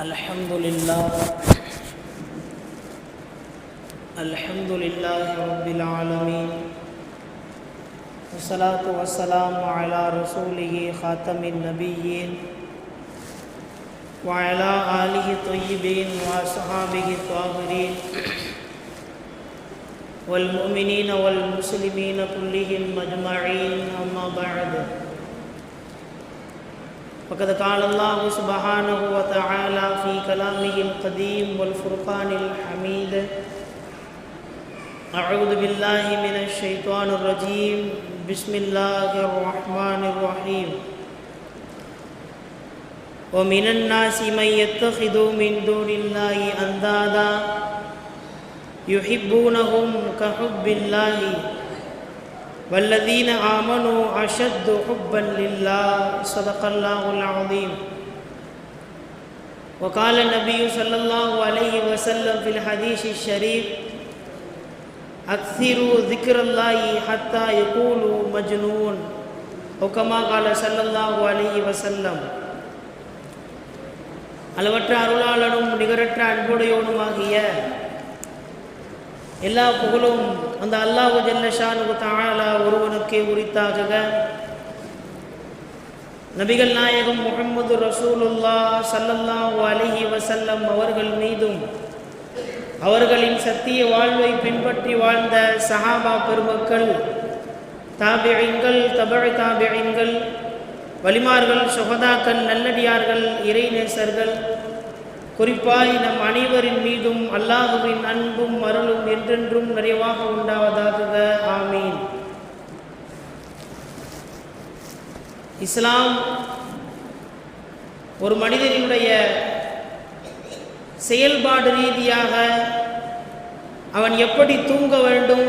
الحمد لله رب العالمين والصلاة والسلام على رسوله خاتم النبيين وعلى آله الطيبين وأصحابه الطاهرين والمؤمنين والمسلمين كلهم أجمعين أما بعد فقد قال الله سبحانه وتعالى في كلامه القديم والفرقان الحميد أعوذ بالله من الشيطان الرجيم بسم الله الرحمن الرحيم ومن الناس من يتخذ من دون الله أندادا يحبونهم كحب الله والذين آمنوا أشد حبا لله صدق الله العظيم وقال النبي صلى الله عليه وسلم في الحديث الشريف أكثروا ذكر الله حتى يقولوا مجنون وكما قال صلى الله عليه وسلم அளவற்ற அருளாளனும் நிகரற்ற அன்புடையோனுமாகிய எல்லா புகழும் அந்த அல்லாஹ் ஜல்ல ஷானுஹு தஆலா ஒருவனுக்கே உரித்தாகுக. நபிகள் நாயகம் முஹம்மது ரசூலுல்லாஹ் ஸல்லல்லாஹு அலைஹி வஸல்லம் அவர்கள் மீதும் அவர்களின் சத்திய வாழ்வை பின்பற்றி வாழ்ந்த சஹாபா பெருமக்கள், தாபிஈன்கள், தபஉ தாபிஈன்கள், வலிமார்கள், சுஹதாக்கள், நல்லடியார்கள், இறைநேசர்கள், குறிப்பாய் நம் அனைவரின் மீதும் அல்லாஹுவின் அன்பும் அருளும் என்றென்றும் நிறைவாக உண்டாவதாக. ஆமீன். இஸ்லாம் ஒரு மனிதனுடைய செயல்பாடு ரீதியாக அவன் எப்படி தூங்க வேண்டும்,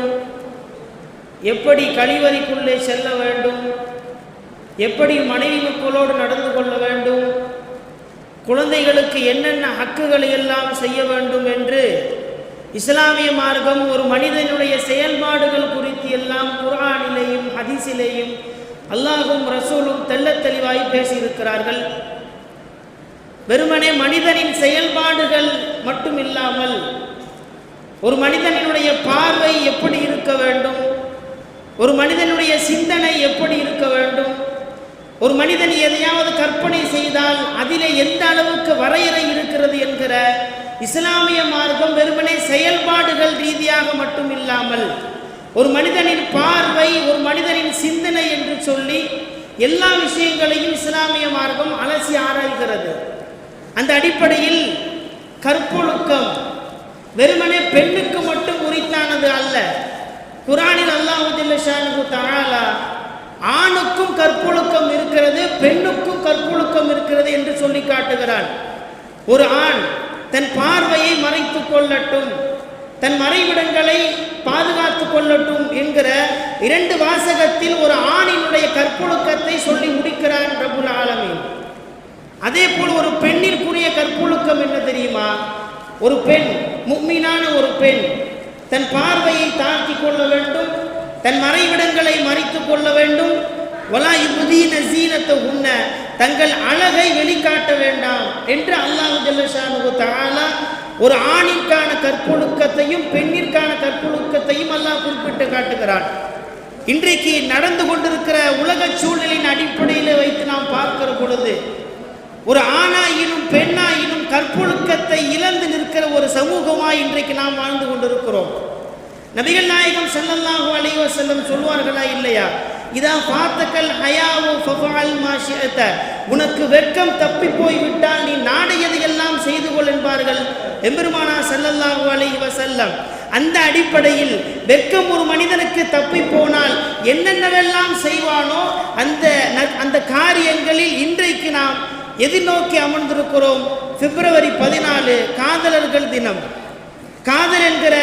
எப்படி கழிவறைக்குள்ளே செல்ல வேண்டும், எப்படி மனைவி மக்களோடு நடந்து கொள்ள வேண்டும், குழந்தைகளுக்கு என்னென்ன ஹக்குகளை எல்லாம் செய்ய வேண்டும் என்று இஸ்லாமிய மார்க்கம் ஒரு மனிதனுடைய செயல்பாடுகள் குறித்து எல்லாம் குர்ஆனிலேயும் ஹதீஸிலேயும் அல்லாஹும் ரசூலும் தெள்ளத் தெளிவாய் பேசியிருக்கிறார்கள். வெறுமனே மனிதனின் செயல்பாடுகள் மட்டும் இல்லாமல் ஒரு மனிதனுடைய பார்வை எப்படி இருக்க வேண்டும், ஒரு மனிதனுடைய சிந்தனை எப்படி இருக்க வேண்டும், ஒரு மனிதன் எதையாவது கற்பனை செய்தால் அதிலே எந்த அளவுக்கு வரையறை இருக்கிறது என்கிற இஸ்லாமிய மார்க்கம் வெறுமனே செயல்பாடுகள் ரீதியாக மட்டும் இல்லாமல் ஒரு மனிதனின் பார்வை, ஒரு மனிதனின் சிந்தனை என்று சொல்லி எல்லா விஷயங்களையும் இஸ்லாமிய மார்க்கம் அலசி ஆராய்கிறது. அந்த அடிப்படையில் கற்பொழுக்கம் வெறுமனே பெண்ணுக்கு மட்டும் உரித்தானது அல்ல. குர்ஆனில் அல்லாஹ் ஜல்ல ஷானுஹு தஆலா ஆணுக்கும் கற்பொழுக்கம் இருக்கிறது, பெண்ணுக்கும் கற்பொழுக்கம் இருக்கிறது என்று சொல்லி காட்டுகிறான். ஒரு ஆண் தன் பார்வையை மறைத்துக் கொள்ளட்டும், தன் மறைவிடங்களை பாதுகாத்துக் கொள்ளட்டும் என்கிற இரண்டு வாசகத்தில் ஒரு ஆணினுடைய கற்பொழுக்கத்தை சொல்லி முடிக்கிறான் ரப்புல் ஆலமீன். அதே போல் ஒரு பெண்ணிற்குரிய கற்பொழுக்கம் என்ன தெரியுமா? ஒரு பெண், முஃமினான ஒரு பெண் தன் பார்வையை தாழ்த்தி கொள்ள வேண்டும், தன் மறைவிடங்களை மறைத்து கொள்ள வேண்டும். வலா யுப்தீன ஸீனத்தஹுன்ன, தங்கள் அழகை வெளிக்காட்ட வேண்டாம் என்று அல்லாஹ் ஜல்ல ஷானுஹு தஆலா ஒரு ஆணிற்கான கற்பொழுக்கத்தையும் பெண்ணிற்கான கற்பொழுக்கத்தையும் அல்லாஹ் குறிப்பிட்டு காட்டுகிறான். இன்றைக்கு நடந்து கொண்டிருக்கிற உலக சூழ்நிலையின் அடிப்படையில் வைத்து நாம் பார்க்கிற பொழுது ஒரு ஆணாயினும் பெண்ணாயினும் கற்பொழுக்கத்தை இழந்து நிற்கிற ஒரு சமூகமாய் இன்றைக்கு நாம் வாழ்ந்து கொண்டிருக்கிறோம். நபிகள் நாயகம் ஸல்லல்லாஹு அலைஹி வஸல்லம் சொல்வார்களா இல்லையா? இதா ஃபாத்தகல் ஹயாவு ஃபஃஅல் மா ஷிஅத, உனக்கு வெட்கம் தப்பி போய் விட்டால் நீ நாடியதையெல்லாம் செய்து கொள் என்பார்கள் எம்பெருமானார் ஸல்லல்லாஹு அலைஹி வஸல்லம். அந்த அடிப்படையில் வெட்கம் ஒரு மனிதனுக்கு தப்பி போனால் என்னென்னவெல்லாம் செய்வானோ அந்த காரியங்களில் இன்றைக்கு நாம் எதிர்நோக்கி அமர்ந்திருக்கிறோம். பிப்ரவரி 14 காதலர்கள் தினம். காதல் என்கிற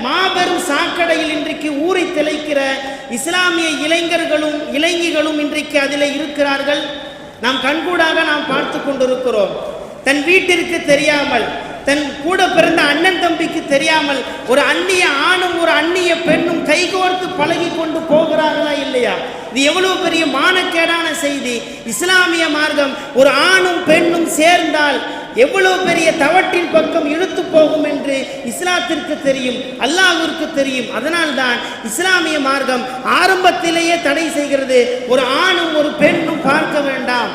மாபெரும் சாக்கடையில் இன்றைக்கு ஊறி திளைக்கிற இஸ்லாமிய இளைஞர்களும் இளைஞிகளும் இன்றைக்கு அதில் இருக்கிறார்கள். நாம் கண்கூடாக நாம் பார்த்து கொண்டிருக்கிறோம். தன் வீட்டிற்கு தெரியாமல், தன் கூட பிறந்த அண்ணன் தம்பிக்கு தெரியாமல் ஒரு அந்நிய ஆணும் ஒரு அந்நிய பெண்ணும் கைகோர்த்து பழகி கொண்டு போகிறார்களா இல்லையா? இது எவ்வளவு பெரிய மானக்கேடான செய்தி. இஸ்லாமிய மார்க்கம் ஒரு ஆணும் பெண்ணும் சேர்ந்தால் எவ்வளவு பெரிய தவற்றின் பக்கம் இழுத்து போகும் என்று இஸ்லாத்திற்கு தெரியும், அல்லாஹ்விற்கு தெரியும். அதனால்தான் இஸ்லாமிய மார்க்கம் ஆரம்பத்திலேயே தடை செய்கிறது. ஒரு ஆணும் ஒரு பெண்ணும் பார்க்க வேண்டாம்.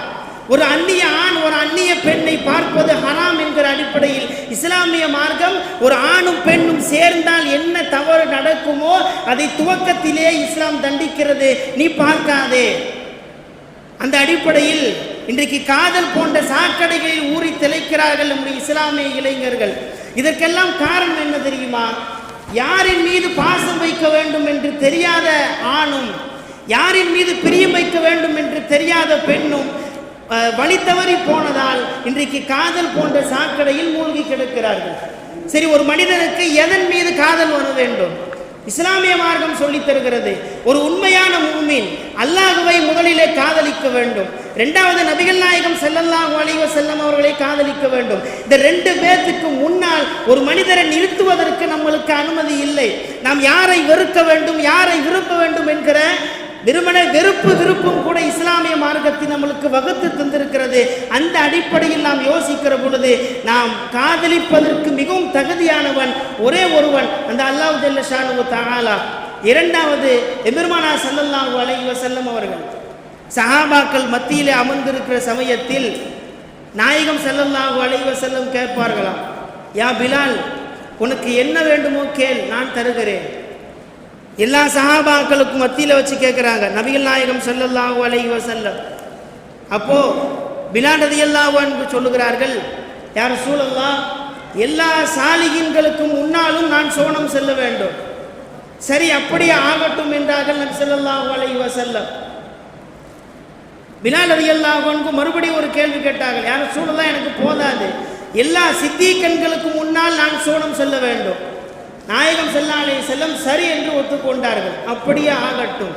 ஒரு அந்நிய ஆண் ஒரு அந்நிய பெண்ணை பார்ப்பது ஹராம் என்கிற அடிப்படையில் இஸ்லாமிய மார்க்கம் ஒரு ஆணும் பெண்ணும் சேர்ந்தால் என்ன தவறு நடக்குமோ அதை துவக்கத்திலே இஸ்லாம் தண்டிக்கிறது. நீ பார்க்காதே. அந்த அடிப்படையில் இன்றைக்கு காதல் போன்ற சாக்கடைகளில் ஊறி திளைக்கிறார்கள் நம்முடைய இஸ்லாமிய இளைஞர்கள். இதற்கெல்லாம் காரணம் என்ன தெரியுமா? யாரின் மீது பாசம் வைக்க வேண்டும் என்று தெரியாத ஆணும், யாரின் மீது பிரியம் வைக்க வேண்டும் என்று தெரியாத பெண்ணும் வழி தவறி போனதால் இன்றைக்கு காதல் போன்ற சாக்கடையில் மூழ்கி கிடக்கிறார்கள். சரி, ஒரு மனிதனுக்கு எதன் மீது காதல் வர வேண்டும்? இஸ்லாமிய மார்க்கம் சொல்லித் தருகிறது. ஒரு உண்மையான முஃமின் அல்லாஹ்வை முதலிலே காதலிக்க வேண்டும். இரண்டாவது நபிகள் நாயகம் ஸல்லல்லாஹு அலைஹி வஸல்லம் அவர்களை காதலிக்க வேண்டும். இந்த ரெண்டு பேருக்கு முன்னால் ஒரு மனிதரை நிறுத்துவதற்கு நம்மளுக்கு அனுமதி இல்லை. நாம் யாரை வெறுக்க வேண்டும், யாரை விரும்ப வேண்டும் என்கிற விருப்பும் கூட இஸ்லாமிய மார்க்கத்தில் நம்மளுக்கு வகுத்து தந்திருக்கிறது. அந்த அடிப்படையில் நாம் யோசிக்கிற பொழுது நாம் காதலிப்பதற்கு மிகவும் தகுதியானவன் ஒரே ஒருவன், அந்த அல்லாஹ் ஜல்ல ஷானுஹு தஆலா. இரண்டாவது எபெருமானார் ஸல்லல்லாஹு அலைஹி வஸல்லம் அவர்கள் சஹாபாக்கள் மத்தியிலே அமர்ந்திருக்கிற சமயத்தில் நாயகம் ஸல்லல்லாஹு அலைஹி வஸல்லம் கேட்பார்களாம், யா பிலால், உனக்கு என்ன வேண்டுமோ கேள், நான் தருகிறேன். எல்லா சஹாபாக்களுக்கும் மத்தியில் வச்சு கேட்குறாங்க நபிகள் நாயகம் ஸல்லல்லாஹு அலைஹி வஸல்லம். அப்போ பிலால் ரலியல்லாஹு அன்ஹு சொல்லுகிறார்கள், யா ரசூலல்லாஹ், எல்லா சாலிகின்களுக்கும் முன்னாலும் நான் சோனம் செல்ல வேண்டும். சரி, அப்படியே ஆகட்டும் என்றார்கள் நபி ஸல்லல்லாஹு அலைஹி வஸல்லம். பிலால் ரலியல்லாஹு அன்ஹு மறுபடியும் ஒரு கேள்வி கேட்டார்கள், யா ரசூலல்லாஹ், எனக்கு போதாது, எல்லா சித்திகன்களுக்கு முன்னால் நான் சோனம் செல்ல வேண்டும். நாயகம் ஸல்லல்லாஹு அலைஹி வஸல்லம் சரி என்று ஒத்துக்கொண்டார்கள். அப்படியே ஆகட்டும்.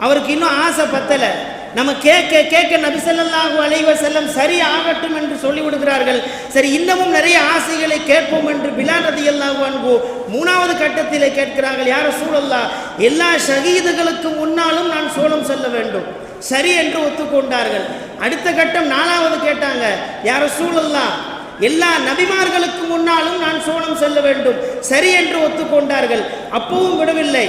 அவருக்கு இன்னும் ஆசை பத்தலை. நம்ம கேட்க கேட்க நபி ஸல்லல்லாஹு அலைஹி வஸல்லம் சரி ஆகட்டும் என்று சொல்லிவிடுகிறார்கள். சரி, இன்னமும் நிறைய ஆசைகளை கேட்போம் என்று பிலால் ரலியல்லாஹு அன்ஹு மூணாவது கட்டத்திலே கேட்கிறார்கள், யா ரசூலல்லாஹ், எல்லா ஷஹீதுகளுக்கு முன்னாலும் நான் சோனம் செல்ல வேண்டும். சரி என்று ஒத்துக்கொண்டார்கள். அடுத்த கட்டம் நாலாவது கேட்டாங்க, யா ரசூலல்லாஹ், எல்லா நபிமார்களுக்கு முன்னாலும் நான் சோனம் செல்ல வேண்டும். சரி என்று ஒத்துக்கொண்டார்கள். அப்பவும் விடவில்லை.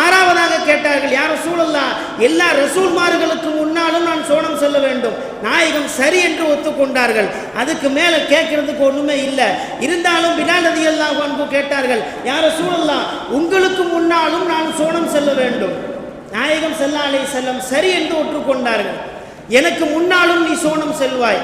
ஆறாவதாக கேட்டார்கள், யா ரசூலல்லாஹ், எல்லா ரசூல்மார்களுக்கு முன்னாலும் நான் சோனம் செல்ல வேண்டும். நாயகம் சரி என்று ஒத்துக்கொண்டார்கள். அதுக்கு மேலே கேட்கறதுக்கு ஒன்றுமே இல்லை. இருந்தாலும் பிலால் ரலியல்லாஹு அன்ஹு கேட்டார்கள், யா ரசூலல்லாஹ், உங்களுக்கு முன்னாலும் நான் சோனம் செல்ல வேண்டும். நாயகம் ஸல்லல்லாஹு அலைஹி வஸல்லம் சரி என்று ஒற்றுக்கொண்டார்கள். எனக்கு முன்னாலும் நீ சோனம் செல்வாய்.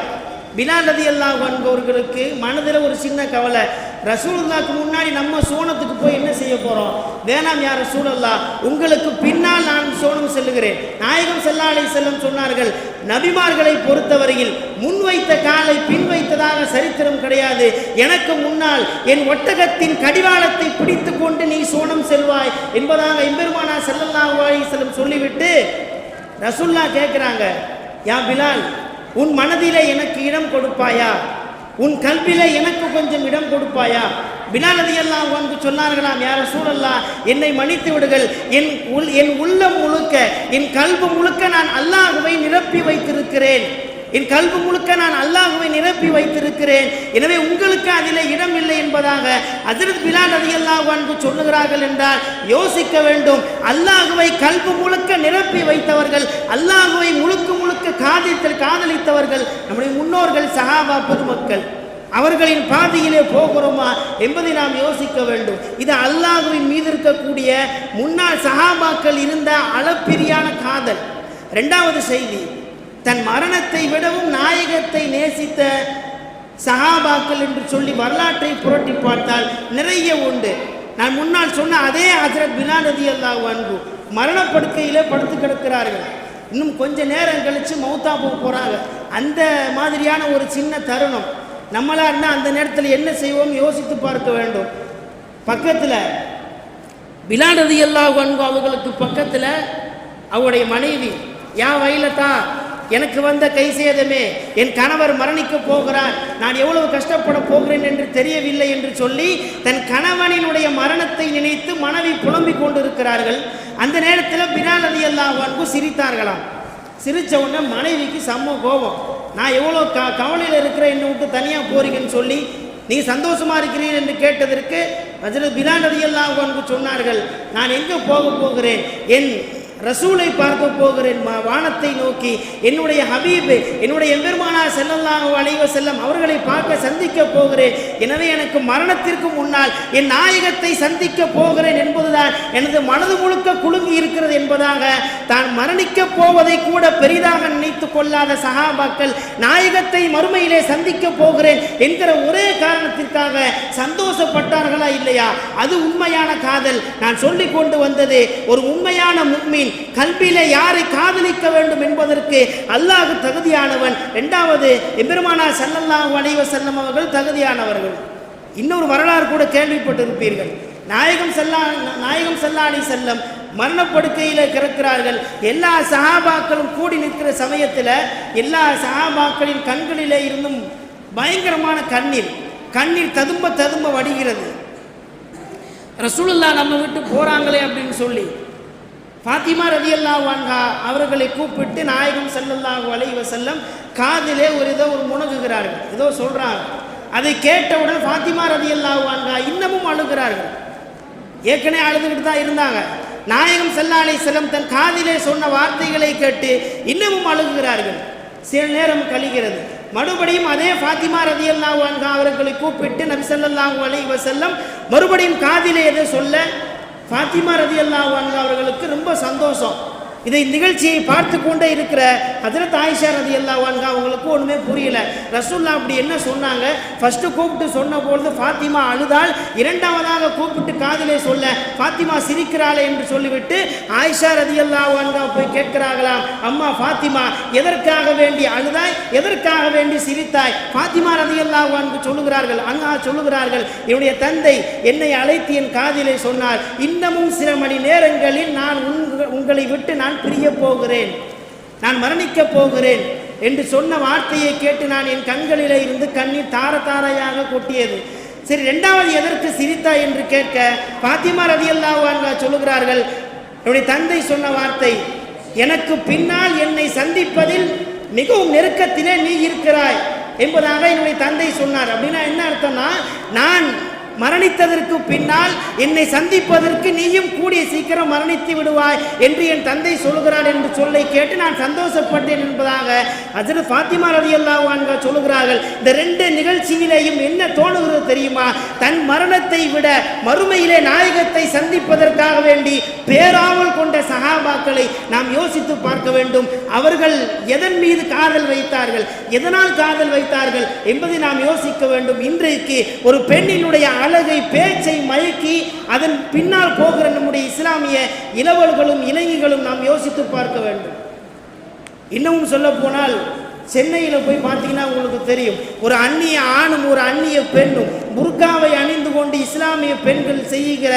பிலால் ரலியல்லாஹு அன்ஹு அவர்களுக்கு மனதில் ஒரு சின்ன கவலை, ரசூலுல்லாஹ்க்கு முன்னாடி நம்ம சோனத்துக்கு போய் என்ன செய்ய போகிறோம்? வேணாம் யா ரசூலல்லாஹ், உங்களுக்கு பின்னால் நான் சோனம் செல்லுகிறேன். நாயகம் ஸல்லல்லாஹு அலைஹி வஸல்லம் சொன்னார்கள், நபிமார்களை பொறுத்தவரையில் முன்வைத்த காலை பின் வைத்ததாக சரித்திரம் கிடையாது. எனக்கு முன்னால் என் ஒட்டகத்தின் கடிவாளத்தை பிடித்து கொண்டு நீ சோனம் செல்வாய் என்பதாக எம்பெருமானார் ஸல்லல்லாஹு அலைஹி வஸல்லம் சொல்லிவிட்டு ரசூலுல்லாஹ் கேட்குறாங்க, யா பிலால், உன் மனதிலே எனக்கு இடம் கொடுப்பாயா? உன் கல்வியிலே எனக்கு கொஞ்சம் இடம் கொடுப்பாயா? பிலால் ரலியல்லாஹு அன்ஹு சொன்னார்களாம், யா ரசூலல்லாஹ், என்னை மன்னித்து விடுங்கள். என் உள்ளம் முழுக்க, என் கல்பு முழுக்க நான் அல்லாஹ்வை நிரப்பி வைத்திருக்கிறேன். என் கல்பு முழுக்க நான் அல்லாஹ்வை நிரப்பி வைத்திருக்கிறேன். எனவே உங்களுக்கு அதிலே இடம் இல்லை என்பதாக ஹஜ்ரத் பிலால் ரலியல்லாஹு அன்ஹு சொல்லுகிறார்கள் என்றால் யோசிக்க வேண்டும். அல்லாஹ்வை கல்பு முழுக்க நிரப்பி வைத்தவர்கள், அல்லாஹ்வை முழுக்க காதலித்தவர்கள் நம்முடைய முன்னோர்கள், சஹாபா பெருமக்கள். அவர்களின் பாதையிலே போகிறோமா என்பதை நாம் யோசிக்க வேண்டும். இது அல்லாஹ்வின் மீது இருக்கக்கூடிய முன்னாள் சஹாபாக்கள் இருந்த அளப்பிரியான காதல். இரண்டாவது செய்தி, தன் மரணத்தை விடவும் நாயகத்தை நேசித்த சஹாபாக்கள் என்று சொல்லி வரலாற்றை புரட்டி பார்த்தால் நிறைய உண்டு. நான் முன்னால் சொன்ன அதே ஹஜ்ரத் பிலால் ரலியல்லாஹு அன்ஹு மரணப்படுக்கையிலே படுத்து கிடக்கிறார்கள். இன்னும் கொஞ்ச நேரம் கழித்து மௌத்தா போகிறாங்க. அந்த மாதிரியான ஒரு சின்ன தருணம். நம்மளா இருந்தால் அந்த நேரத்தில் என்ன செய்வோம் யோசித்து பார்க்க வேண்டும். பக்கத்தில் பிலால் ரலியல்லாஹு அன்ஹு அவர்களுக்கு பக்கத்தில் அவருடைய மனைவி, யா வைலதா, எனக்கு வந்த கை சேதமே, என் கணவர் மரணிக்க போகிறார், நான் எவ்வளவு கஷ்டப்பட போகிறேன் என்று தெரியவில்லை என்று சொல்லி தன் கணவனினுடைய மரணத்தை நினைத்து மனைவி புலம்பிக் கொண்டிருக்கிறார்கள். அந்த நேரத்தில் பிலால் ரலியல்லாஹு அன்ஹு சிரித்தார்களாம். சிரித்த உடனே மனைவிக்கு செம்ம கோபம். நான் எவ்வளோ கவலையில் இருக்கிறேன், என்னை விட்டு தனியாக போறீங்கன்னு சொல்லி நீங்கள் சந்தோஷமாக இருக்கிறீர்கள் என்று கேட்டதற்கு ஹஜ்ரத் பிலால் ரலியல்லாஹு அன்ஹு சொன்னார்கள், நான் எங்கே போகிறேன், என் ரசூலை பார்க்க போகிறேன், வானத்தை நோக்கி என்னுடைய ஹபீப் என்னுடைய எம்பெருமானார் ஸல்லல்லாஹு அலைஹி வஸல்லம் அவர்களை பார்க்க சந்திக்க போகிறேன். எனவே எனக்கு மரணத்திற்கு முன்னால் என் நாயகத்தை சந்திக்க போகிறேன் என்பதுதான் எனது மனது முழுக்க குலுங்கி இருக்கிறது என்பதாக தான் மரணிக்க போவதை கூட பெரிதாக நினைத்து கொள்ளாத சஹாபாக்கள் நாயகத்தை மறுமையிலே சந்திக்க போகிறேன் என்கிற ஒரே காரணத்திற்காக சந்தோஷப்பட்டார்களா இல்லையா? அது உண்மையான காதல். நான் சொல்லிக் கொண்டு வந்தது, ஒரு உண்மையான முஃமின் கல்வியிலே யாரை காதலிக்க வேண்டும் என்பதற்கு அல்லாஹ் தகுதியானவன். இரண்டாவது எம்பெருமானார் ஸல்லல்லாஹு அலைஹி வஸல்லம் அவர்கள் தகுதியானவர்கள். இன்னொரு வரலாறு கூட கேள்விப்பட்டிருப்பீர்கள். நாயகம் ஸல்லல்லாஹு அலைஹி வஸல்லம் மரணப்படுக்கையில் கிடக்கிறார்கள். எல்லா சஹாபாக்களும் கூடி நிற்கிற சமயத்தில் எல்லா சஹாபாக்களின் கண்களிலே இருந்தும் பயங்கரமான கண்ணீர் ததும்ப வடிகிறது. ரசூலுல்லாஹ் நம்ம விட்டு போறாங்களே அப்படின்னு சொல்லி ஃபாத்திமா ரலியல்லாஹு அன்ஹா அவர்களை கூப்பிட்டு நாயகம் ஸல்லல்லாஹு அலைஹி வஸல்லம் காதிலே ஒரு முனகுகிறார்கள், ஏதோ சொல்றாங்க. அதை கேட்டவுடன் ஃபாத்திமா ரலியல்லாஹு அன்ஹா இன்னமும் அழுகிறார்கள். ஏற்கனவே அழுதுகிட்டு தான் இருந்தாங்க. நாயகம் ஸல்லல்லாஹு அலைஹி வஸல்லம் தன் காதிலே சொன்ன வார்த்தைகளை கேட்டு இன்னமும் அழுகிறார்கள். சில நேரம் கழிகிறது. மறுபடியும் அதே ஃபாத்திமா ரலியல்லாஹு அன்ஹா அவர்களை கூப்பிட்டு நபி ஸல்லல்லாஹு அலைஹி வஸல்லம் மறுபடியும் காதிலே எதை சொல்ல, ஃபாத்திமா ரலியல்லாஹு அன்ஹா அவர்களுக்கு ரொம்ப சந்தோஷம். இதை நிகழ்ச்சியை பார்த்து கொண்டே இருக்கிற ஹஜ்ரத் ஆயிஷா ரலியல்லாஹு அன்ஹா அவங்களுக்கு ஒன்றுமே புரியல. ரசூலுல்லாஹ் அப்படி என்ன சொன்னாங்க? ஃபர்ஸ்ட் கூப்பிட்டு சொன்ன பொழுது ஃபாத்திமா அழுதால், இரண்டாவதாக கூப்பிட்டு காதிலே சொல்ல ஃபாத்திமா சிரிக்கிறாளே என்று சொல்லிவிட்டு ஆயிஷா ரலியல்லாஹு அன்ஹா போய் கேட்கிறார்களாம், அம்மா ஃபாத்திமா எதற்காக வேண்டி அழுதாய், எதற்காக வேண்டி சிரித்தாய்? ஃபாத்திமா ரலியல்லாஹு அன்ஹா சொல்லுகிறார்கள், என்னுடைய தந்தை என்னை அழைத்து என் காதிலே சொன்னார், இன்னமும் சில மணி நேரங்களில் நான் உங்களை விட்டு நான் பிரிய போகிறேன், நான் மரணிக்க போகிறேன் என்று சொன்ன வார்த்தையை கேட்டு நான் என் கண்களிலே இருந்து கண்ணீர் தாரையாக கொட்டியது. சரி, இரண்டாவது எதற்கு சிரித்தா என்று கேட்க ஃபாத்திமா ரலியல்லாஹு அன்ஹா சொல்லுகிறார்கள், என்னுடைய தந்தை சொன்ன வார்த்தை, எனக்கு பின்னால் என்னை சந்திப்பதில் மிகவும் நெருக்கத்திலே நீ இருக்கிறாய் என்பதாக என்னுடைய தந்தை சொன்னார். அப்படின்னா என்ன அர்த்தம்னா, நான் மரணித்ததற்கு பின்னால் என்னை சந்திப்பதற்கு நீயும் கூடிய சீக்கிரம் மரணித்து விடுவாய் என்று என் தந்தை சொல்லுகிறார் என்று சொல்லை கேட்டு நான் சந்தோஷப்பட்டேன் என்பதாக ஹஜ்ரத் ஃபாத்திமா ரலியல்லாஹு அன்ஹா சொல்லுகிறார்கள். இந்த ரெண்டு நிகழ்ச்சியிலேயும் என்ன தோணுகிறது தெரியுமா? தன் மரணத்தை விட மறுமையிலே நாயகத்தை சந்திப்பதற்காக வேண்டி பேராவல் கொண்ட சஹாபாக்களை நாம் யோசித்து பார்க்க வேண்டும். அவர்கள் எதன் மீது காதல் வைத்தார்கள், எதனால் காதல் வைத்தார்கள் என்பதை நாம் யோசிக்க வேண்டும். இன்றைக்கு ஒரு பெண்ணினுடைய அழகை, பேச்சை மயக்கி அதன் பின்னால் போகிற நம்முடைய இஸ்லாமிய இளவல்களும் இளைஞர்களும் நாம் யோசித்து பார்க்க வேண்டும். இன்னமும் சொல்ல போனால் சென்னையில் போய் பார்த்தீங்கன்னா உங்களுக்கு தெரியும், ஒரு அந்நிய ஆணும் ஒரு அந்நிய பெண்ணும் புர்காவை அணிந்து கொண்டு இஸ்லாமிய பெண்கள் செய்கிற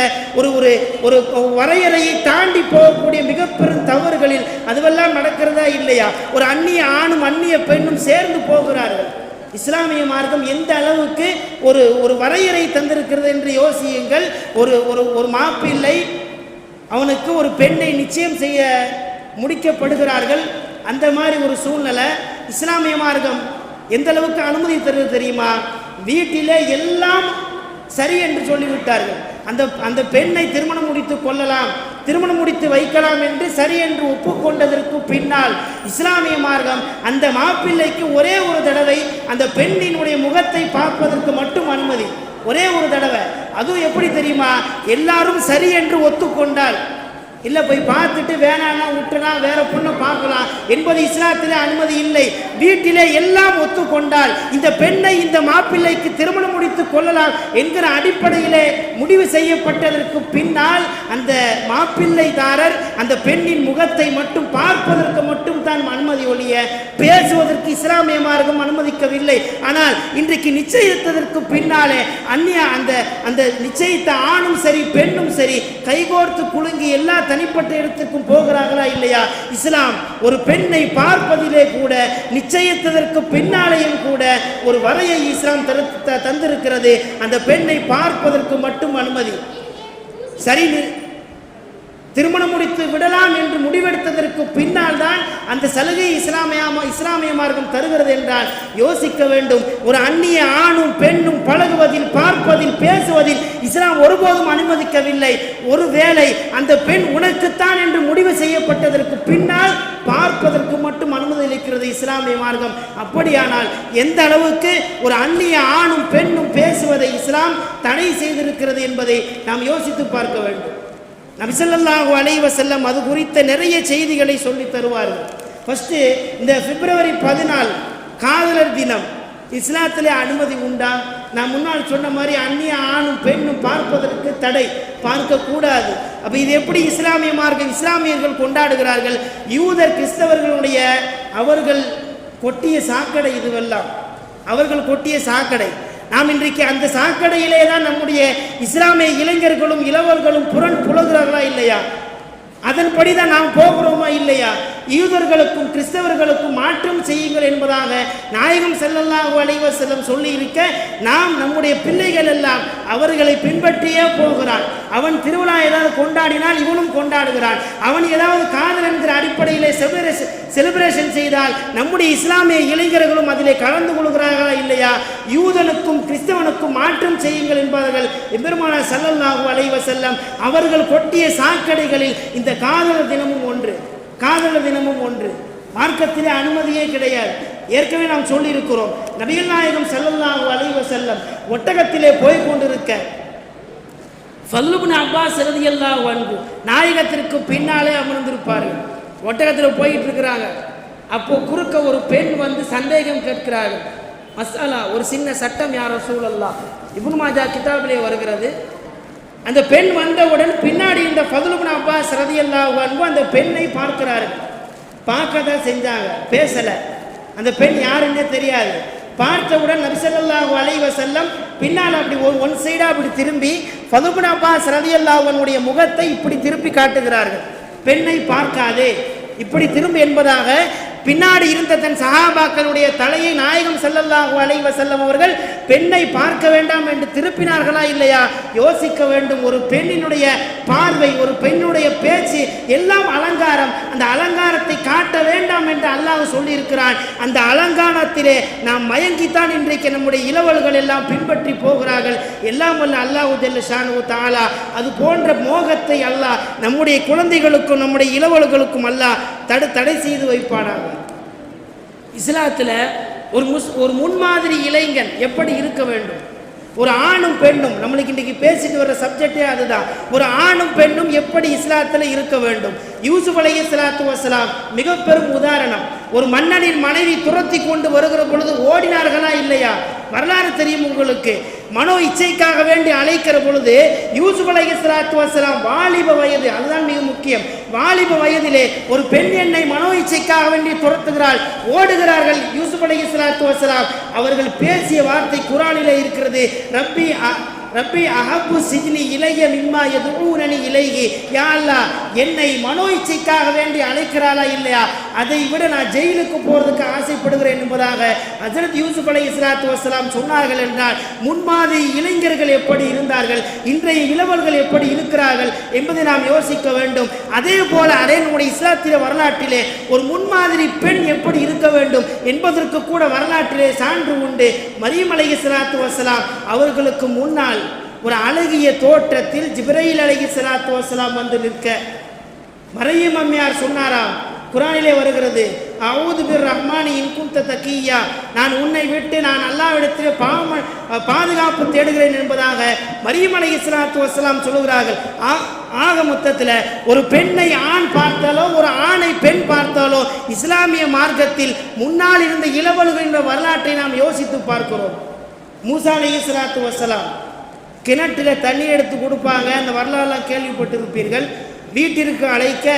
ஒரு வரையறையை தாண்டி போகக்கூடிய மிக பெரும் தவறுகளில் அதுவெல்லாம் நடக்கிறதா இல்லையா? ஒரு அந்நிய ஆணும் அந்நிய பெண்ணும் சேர்ந்து போகிறார்கள். இஸ்லாமிய மார்க்கம் எந்த அளவுக்கு ஒரு வரையறை தந்திருக்கிறது என்று யோசியுங்கள். ஒரு மாப்பிள்ளை அவனுக்கு ஒரு பெண்ணை நிச்சயம் செய்ய முடிக்கப்படுகிறார்கள். அந்த மாதிரி ஒரு சூழ்நிலை இஸ்லாமிய மார்க்கம் எந்த அளவுக்கு அனுமதி தருவது தெரியுமா? வீட்டிலே எல்லாம் சரி என்று சொல்லிவிட்டார்கள். அந்த பெண்ணை திருமணம் முடித்து கொள்ளலாம், திருமணம் முடித்து வைக்கலாம் என்று சரி என்று ஒப்புக்கொண்டதற்கு பின்னால் இஸ்லாமிய மார்க்கம் அந்த மாப்பிள்ளைக்கு ஒரே ஒரு தடவை அந்த பெண்ணினுடைய முகத்தை பார்ப்பதற்கு மட்டும் அனுமதி, ஒரே ஒரு தடவை. அதுவும் எப்படி தெரியுமா? எல்லாரும் சரி என்று ஒத்துக்கொண்டால், இல்லை போய் பார்த்துட்டு வேணான்னா விட்டுலாம் வேற பொண்ணை பார்க்கலாம் என்பது இஸ்லாத்திலே அனுமதி இல்லை. வீட்டிலே எல்லாம் ஒத்துக்கொண்டால் இந்த பெண்ணை இந்த மாப்பிள்ளைக்கு திருமணம் முடித்து கொள்ளலாம் என்கிற அடிப்படையிலே முடிவு செய்யப்பட்டதற்கு பின்னால் அந்த மாப்பிள்ளைதாரர் அந்த பெண்ணின் முகத்தை மட்டும் பார்ப்பதற்கு மட்டும் தான் அனுமதி ஒழிய பேசுவதற்கு இஸ்லாமிய மார்க்கம் அனுமதிக்கவில்லை. ஆனால் இன்றைக்கு நிச்சயித்ததற்கு பின்னாலே அந்த நிச்சயித்த ஆணும் சரி பெண்ணும் சரி கைகோர்த்து குலுங்கி எல்லா தனிப்பட்ட இடத்துக்கும் போகிறார்களா இல்லையா? இஸ்லாம் ஒரு பெண்ணை பார்ப்பதிலே கூட நிச்சயித்ததற்கு பின்னாலேயும் கூட ஒரு வரையை இஸ்லாம் தந்திருக்கிறது. அந்த பெண்ணை பார்ப்பதற்கு மட்டும் அனுமதி. சரி, திருமணம் முடித்து விடலாம் என்று முடிவெடுத்ததற்கு பின்னால் தான் அந்த சலுகை இஸ்லாமிய மார்க்கம் தருகிறது என்றால் யோசிக்க வேண்டும். ஒரு அந்நிய ஆணும் பெண்ணும் பழகுவதில், பார்ப்பதில், பேசுவதில் இஸ்லாம் ஒருபோதும் அனுமதிக்கவில்லை. ஒருவேளை அந்த பெண் உனக்குத்தான் என்று முடிவு செய்யப்பட்டதற்கு பின்னால் பார்ப்பதற்கு மட்டும் அனுமதி அளிக்கிறது இஸ்லாமிய மார்க்கம். அப்படியானால் எந்த அளவுக்கு ஒரு அந்நிய ஆணும் பெண்ணும் பேசுவதை இஸ்லாம் தடை செய்திருக்கிறது என்பதை நாம் யோசித்து பார்க்க வேண்டும். நபி ஸல்லல்லாஹு அலைஹி வஸல்லம் அது குறித்த நிறைய செய்திகளை சொல்லி தருவார்கள். ஃபர்ஸ்ட், இந்த பிப்ரவரி 14 காதலர் தினம் இஸ்லாத்திலே அனுமதி உண்டா? நான் முன்னால் சொன்ன மாதிரி அந்நிய ஆணும் பெண்ணும் பார்ப்பதற்கு தடை, பார்க்கக்கூடாது. அப்போ இது எப்படி இஸ்லாமிய மார்க்கம் இஸ்லாமியர்கள் கொண்டாடுகிறார்கள்? யூதர் கிறிஸ்தவர்களுடைய அவர்கள் கொட்டிய சாக்கடை இதுவெல்லாம், அவர்கள் கொட்டிய சாக்கடை. நாம் இன்றைக்கு அந்த சாக்கடையிலே தான் நம்முடைய இஸ்லாமிய இளைஞர்களும் இளவர்களும் புலங்குறார்களா இல்லையா? அதன்படி தான் நாம் போகிறோமா இல்லையா? யூதர்களுக்கும் கிறிஸ்தவர்களுக்கும் மாற்றம் செய்யுங்கள் என்பதாக நாயகம் ஸல்லல்லாஹு அலைஹி வஸல்லம் சொல்லி இருக்க, நாம் நம்முடைய பிள்ளைகள் எல்லாம் அவர்களை பின்பற்றியே போகிறான். அவன் திருவிழா ஏதாவது கொண்டாடினால் இவனும் கொண்டாடுகிறான். அவன் ஏதாவது காதல் என்கிற அடிப்படையிலே செலிப்ரேஷன் செய்தால் நம்முடைய இஸ்லாமிய இளைஞர்களும் அதிலே கலந்து கொள்கிறார்களா இல்லையா? யூதனுக்கும் கிறிஸ்தவனுக்கும் மாற்றம் செய்யுங்கள் என்பவர்கள் எம்பெருமானார் ஸல்லல்லாஹு அலைஹி வஸல்லம் அவர்கள் கொட்டிய சாக்கடைகளில் இந்த காதலர் தினமும் ஒன்று. காதலர் தினமும் ஒன்று. மார்க்கத்திலே அனுமதியே கிடையாது. ஏற்கனவே நாம் சொல்லியிருக்கிறோம், நபிகள் நாயகம் ஸல்லல்லாஹு அலைஹி வஸல்லம் ஒட்டகத்திலே போய் கொண்டிருக்க ஃபத்ல் இப்னு அப்பாஸ் ரலியல்லாஹு அன்ஹு நாயகத்திற்கு பின்னாலே அமர்ந்திருப்பார்கள். ஒட்டகத்தில் போயிட்டு இருக்கிறாங்க. அப்போ குறுக்க ஒரு பெண் வந்து சந்தேகம் கேட்கிறார்கள். மசாலா, ஒரு சின்ன சட்டம், யா ரசூலல்லாஹ், இப்னு மாஜா கிதாபிலே வருகிறது. அந்த பெண் வந்தவுடன் பின்னாடி இந்த ஃபத்ல் இப்னு அப்பாஸ் ரலியல்லாஹு அன்ஹு அந்த பெண்ணை பார்க்கிறார்கள். பார்க்க தான் செஞ்சாங்க, பேசலை. அந்த பெண் யாருன்னே தெரியாது. பார்த்தவுடன் நபி ஸல்லல்லாஹு அலைஹி வஸல்லம் பின்னால் அப்படி ஒன் சைடாக அப்படி திரும்பி ஃபத்ல் இப்னு அப்பாஸ் ரலியல்லாஹு அன்ஹுடைய முகத்தை இப்படி திருப்பி காட்டுகிறார்கள். பெண்ணை பார்க்காதே, இப்படி திரும்ப என்பதாக பின்னாடி இருந்த தன் சஹாபாக்களுடைய தலையை நாயகம் ஸல்லல்லாஹு அலைஹி வஸல்லம் அவர்கள் பெண்ணை பார்க்க வேண்டாம் என்று திருப்பினார்களா இல்லையா? யோசிக்க வேண்டும். ஒரு பெண்ணினுடைய பார்வை, ஒரு பெண்ணுடைய பேச்சு எல்லாம் அலங்காரம். அந்த அலங்காரத்தை காட்ட வேண்டாம் என்று அல்லாஹ் சொல்லியிருக்கிறான். அந்த அலங்காரத்திலே நாம் மயங்கித்தான் இன்றைக்கு நம்முடைய இளவல்கள் எல்லாம் பின்பற்றி போகிறார்கள். எல்லாம் வல்ல அல்லாஹ் ஜல்ல ஷானு தஆலா அது போன்ற மோகத்தை அல்லாஹ் நம்முடைய குழந்தைகளுக்கும் நம்முடைய இளவல்களுக்கும் அல்லாஹ் தடை செய்து வைப்பானாக. இஸ்லாத்தில் ஒரு முன்மாதிரி இளைஞன் எப்படி இருக்க வேண்டும்? ஒரு ஆணும் பெண்ணும், நம்மளுக்கு இன்றைக்கி பேசிட்டு வர்ற சப்ஜெக்டே அதுதான். ஒரு ஆணும் பெண்ணும் எப்படி இஸ்லாத்தில் இருக்க வேண்டும்? யூசுப் அலைஹிஸ்ஸலாத்து வஸ்ஸலாம் மிக பெரும் உதாரணம். ஒரு மன்னனின் மனைவி துரத்தி கொண்டு வருகிற பொழுது ஓடினார்களா இல்லையா? வரலாறு தெரியும் உங்களுக்கு. மனோ இச்சைக்காக வேண்டி அழைக்கிற பொழுது யூசுப் அலைஹிஸ்ஸலாத்து வஸ்ஸலாம் வாலிப வயது, அதுதான் மிக முக்கியம். வாலிப வயதிலே ஒரு பெண் என்னை மனோ இச்சைக்காக வேண்டி துரத்துகிறாள், ஓடுகிறார்கள். யூசுப் அலைஹிஸ்ஸலாத்து வஸ்ஸலாம் அவர்கள் பேசிய வார்த்தை குர்ஆனிலே இருக்கிறது. ரப்பி அஹப்பு சிஜ்னி இலைய மிம்மா யதுஊனனி இலைஹி. யா அல்லாஹ், என்னை மனோ இச்சைக்காக வேண்டி அழைக்கிறாளா இல்லையா, அதை விட நான் ஜெயிலுக்கு போகிறதுக்கு ஆசைப்படுகிறேன் என்பதாக ஹஜ்ரத் யூசுப் அலைஹிஸ்ஸலாத்து வஸ்ஸலாம் சொன்னார்கள். என்றால் முன்மாதிரி இளைஞர்கள் எப்படி இருந்தார்கள், இன்றைய இளவல்கள் எப்படி இருக்கிறார்கள் என்பதை நாம் யோசிக்க வேண்டும். அதே போல நம்முடைய இஸ்லாத்திலே வரலாற்றிலே ஒரு முன்மாதிரி பெண் எப்படி இருக்க வேண்டும் என்பதற்கு கூட வரலாற்றிலே சான்று உண்டு. மரியம் அலைஹிஸ்ஸலாத்து வஸ்ஸலாம் அவர்களுக்கு முன்னால் ஒரு அழகிய தோற்றத்தில் ஜிப்ரீல் அலைஹிஸ்ஸலாத்து வஸ்ஸலாம் வந்து நிற்க மரியம் அம்மையார் சொன்னாராம். குர்ஆனிலே வருகிறது, அஊது பிர் ரஹ்மானி இன் குன்த தகியா, நான் உன்னை விட்டு நான் அல்லாஹ்விடத்திலே பாதுகாப்பு தேடுகிறேன் என்பதாக மரியம் அலைஹிஸ்ஸலாத்து வஸ்ஸலாம் சொல்லுகிறார்கள். ஆக மொத்தத்தில் ஒரு பெண்ணை ஆண் பார்த்தாலோ ஒரு ஆணை பெண் பார்த்தாலோ இஸ்லாமிய மார்க்கத்தில் முன்னால் இருந்த இளவல்களின் வரலாற்றை நாம் யோசித்து பார்க்கிறோம். மூசா அலைஹிஸ்ஸலாத்து வஸ்ஸலாம் கிணற்றில் தண்ணி எடுத்து கொடுப்பாங்க, அந்த வரலாறுலாம் கேள்விப்பட்டிருப்பீர்கள். வீட்டிற்கு அழைக்க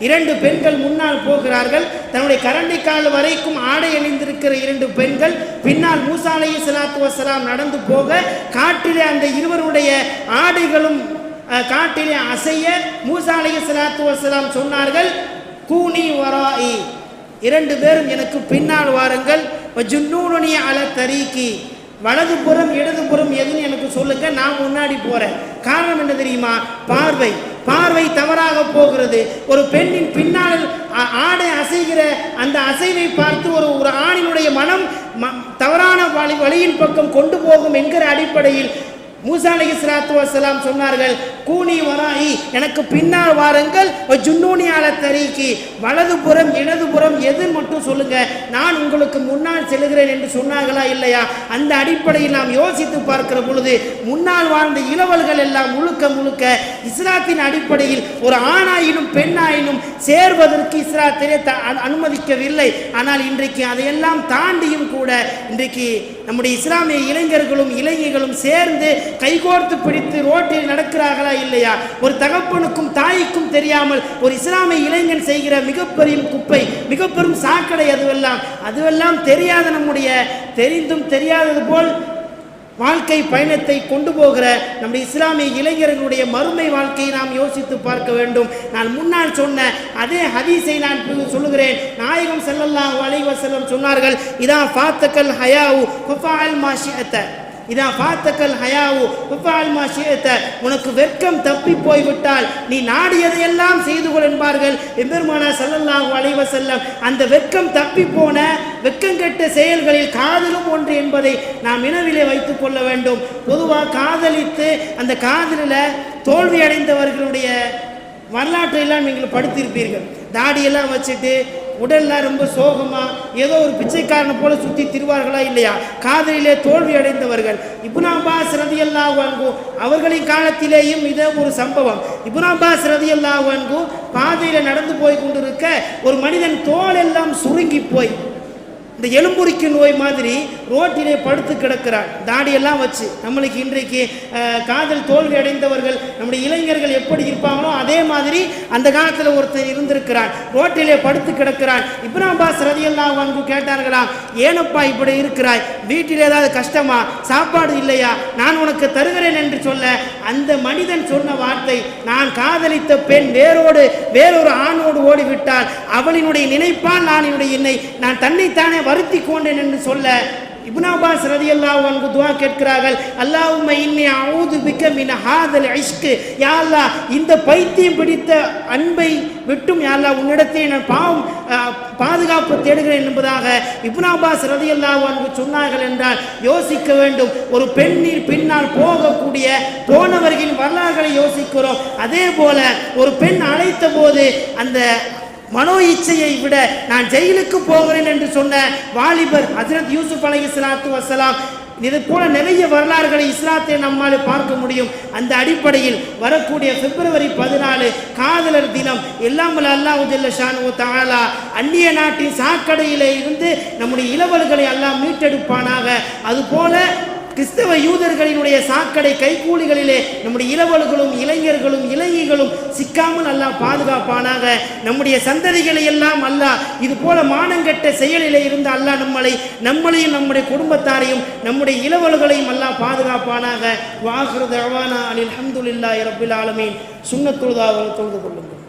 2 பெண்கள் முன்னால் போகிறார்கள். தன்னுடைய கரண்டிக்கால் வரைக்கும் ஆடை அணிந்திருக்கிற 2 பெண்கள் பின்னால் மூசா அலைஹிஸ்ஸலாத்து வஸ்ஸலாம் நடந்து போக காட்டிலே அந்த இருவருடைய ஆடைகளும் காட்டிலே அசைய மூசா அலைஹிஸ்ஸலாத்து வஸ்ஸலாம் சொன்னார்கள், கூனி வராஇ, 2 பேரும் எனக்கு பின்னால் வாருங்கள். வஜுன்னூனி அல தரீகி, வலதுபுறம் இடதுபுறம் எதுன்னு எனக்கு சொல்லுங்க, நான் முன்னாடி போகிறேன். காரணம் என்ன தெரியுமா? பார்வை. பார்வை தவறாக போகிறது. ஒரு பெண்ணின் பின்னால் ஆடை அசைகிற அந்த அசைவை பார்த்து ஒரு ஆணினுடைய மனம் தவறான வழியின் பக்கம் கொண்டு போகும் என்கிற அடிப்படையில் மூசா அலைஹிஸ்ஸலாத்து வஸ்ஸலாம் சொன்னார்கள், கூனி வராயி, எனக்கு பின்னால் வாருங்கள், ஜுன்னூனி அல தரீகி, வலதுபுறம் இடதுபுறம் எது மட்டும் சொல்லுங்க, நான் உங்களுக்கு முன்னால் செல்கிறேன் என்று சொன்னார்களா இல்லையா? அந்த அடிப்படையில் நாம் யோசித்து பார்க்கிற பொழுது முன்னால் வாழ்ந்த இளவல்கள் எல்லாம் முழுக்க முழுக்க இஸ்லாத்தின் அடிப்படையில் ஒரு ஆணாயினும் பெண்ணாயினும் சேர்வதற்கு இஸ்லாத்திலே அனுமதிக்கவில்லை. ஆனால் இன்றைக்கு அதையெல்லாம் தாண்டியும் கூட இன்றைக்கு நம்முடைய இஸ்லாமிய இளைஞர்களும் இளைஞர்களும் சேர்ந்து கைகோர்த்து பிடித்து ரோட்டில் நடக்கிறார்களா இல்லையா? ஒரு தகப்பனுக்கும் தாய்க்கும் தெரியாமல் ஒரு இஸ்லாமிய இளைஞன் செய்கிற மிகப்பெரிய குப்பை, மிகப்பெரும் சாக்கடை அதுவெல்லாம் தெரியாத நம்முடைய தெரிந்தும் தெரியாதது போல் வாழ்க்கை பயணத்தை கொண்டு போகிற நம்முடைய இஸ்லாமிய இளைஞர்களுடைய மறுமை வாழ்க்கையை நாம் யோசித்து பார்க்க வேண்டும். நான் முன்னால் சொன்ன அதே ஹதீஸை நான் சொல்லுகிறேன். நாயகம் ஸல்லல்லாஹு அலைஹி வஸல்லம் சொன்னார்கள், இதா ஃபாத்தகல் ஹயாவு ஃபஃஅல் மா ஷிஅத, இதா ஃபாத்தகல் ஹயாவு ஃபஃஅல் மா ஷிஅத, உனக்கு வெட்கம் தப்பி போய்விட்டால் நீ நாடியதையெல்லாம் செய்து கொள் என்பார்கள் எம்பெருமானார் ஸல்லல்லாஹு அலைஹி வஸல்லம். அந்த வெட்கம் தப்பி போன வெட்கங்கெட்ட செயல்களில் காதலும் ஒன்று என்பதை நாம் நினைவிலே வைத்துக் கொள்ள வேண்டும். பொதுவாக காதலித்து அந்த காதலில் தோல்வி அடைந்தவர்களுடைய வரலாற்றையெல்லாம் நீங்கள் படித்திருப்பீர்கள். தாடியெல்லாம் வச்சுட்டு உடல்லாம் ரொம்ப சோகமாக ஏதோ ஒரு பிச்சைக்காரனை போல சுற்றி திருவார்களா இல்லையா? காதலிலே தோல்வி அடைந்தவர்கள். இப்னு அப்பாஸ் ரலியல்லாஹு அன்ஹு அவர்களின் காலத்திலேயும் இதே ஒரு சம்பவம். இப்னு அப்பாஸ் ரலியல்லாஹு அன்ஹு பாதையில் நடந்து போய் கொண்டிருக்க ஒரு மனிதன் தோல் எல்லாம் சுருங்கி போய் இந்த எலும்புரிக்கு நோய் மாதிரி ரோட்டிலே படுத்து கிடக்கிறார், தாடியெல்லாம் வச்சு. நம்மளுக்கு இன்றைக்கு காதல் தோல்வி அடைந்தவர்கள் நம்முடைய இளைஞர்கள் எப்படி இருப்பாங்களோ அதே மாதிரி அந்த காலத்தில் ஒருத்தர் இருந்திருக்கிறார், ரோட்டிலே படுத்து கிடக்கிறான். இப்னு அப்பாஸ் ரலியல்லாஹு அன்ஹு கேட்டார்களாம், ஏனப்பா இப்படி இருக்கிறாய், வீட்டில் ஏதாவது கஷ்டமா, சாப்பாடு இல்லையா, நான் உனக்கு தருகிறேன் என்று சொல்ல அந்த மனிதன் சொன்ன வார்த்தை, நான் காதலித்த பெண் வேறொரு ஆணோடு ஓடிவிட்டால் அவளினுடைய நினைப்பால் நான் தன்னைத்தானே வருத்தி கொண்டேன் என்று சொல்ல இப்னு அப்பாஸ் ரலியல்லாஹு அன்ஹு துஆ கேட்கிறார்கள், அல்லாஹும்ம இன்னி அஊது பிக மின் ஹாதல் இஷ்க், யா அல்லாஹ் இந்த பைத்தியம் பிடித்த அன்பை விட்டும் யா அல்லாஹ் உன்னிடத்தை நான் பாதுகாப்பு தேடுகிறேன் என்பதாக இப்னு அப்பாஸ் ரலியல்லாஹு அன்ஹு சொன்னார்கள் என்றால் யோசிக்க வேண்டும். ஒரு பெண்ணின் பின்னால் போகக்கூடிய போனவர்களின் வரலாறுகளை யோசிக்கிறோம். அதே போல ஒரு பெண் அழைத்த போது அந்த மனோ இச்சையை விட நான் ஜெயிலுக்கு போகிறேன் என்று சொன்ன வாலிபர் ஹஜ்ரத் யூசுப் அலைஹிஸ்ஸலாத்து வஸ்ஸலாம், இது போல நிறைய வரலாறுகளை இஸ்லாத்தை நம்மால் பார்க்க முடியும். அந்த அடிப்படையில் வரக்கூடிய பிப்ரவரி 14 காதலர் தினம் எல்லாம் அல்லாஹ் ஜல்ல ஷானுஹு தஆலா அந்நிய நாட்டின் சாக்கடையிலே இருந்து நம்முடைய இளவல்களை அல்லாஹ் மீட்டெடுப்பானாக. அதுபோல கிறிஸ்தவ யூதர்களினுடைய சாக்கடை கைக்கூலிகளிலே நம்முடைய இளவல்களும் இளைஞர்களும் இளைஞர்களும் சிக்காமல் அல்லாஹ் பாதுகாப்பானாக. நம்முடைய சந்ததிகளை எல்லாம் அல்லாஹ் இது போல மானங்கெட்ட செயலிலே இருந்து அல்லாஹ் நம்மளையும் நம்முடைய குடும்பத்தாரையும் நம்முடைய இளவல்களையும் அல்லாஹ் பாதுகாப்பானாக. வாஹிரு தஅவானா அல்ஹம்துலில்லாஹி ரப்பில் ஆலமீன். சுன்னத்துல் தொழுது கொள்ளுங்கள்.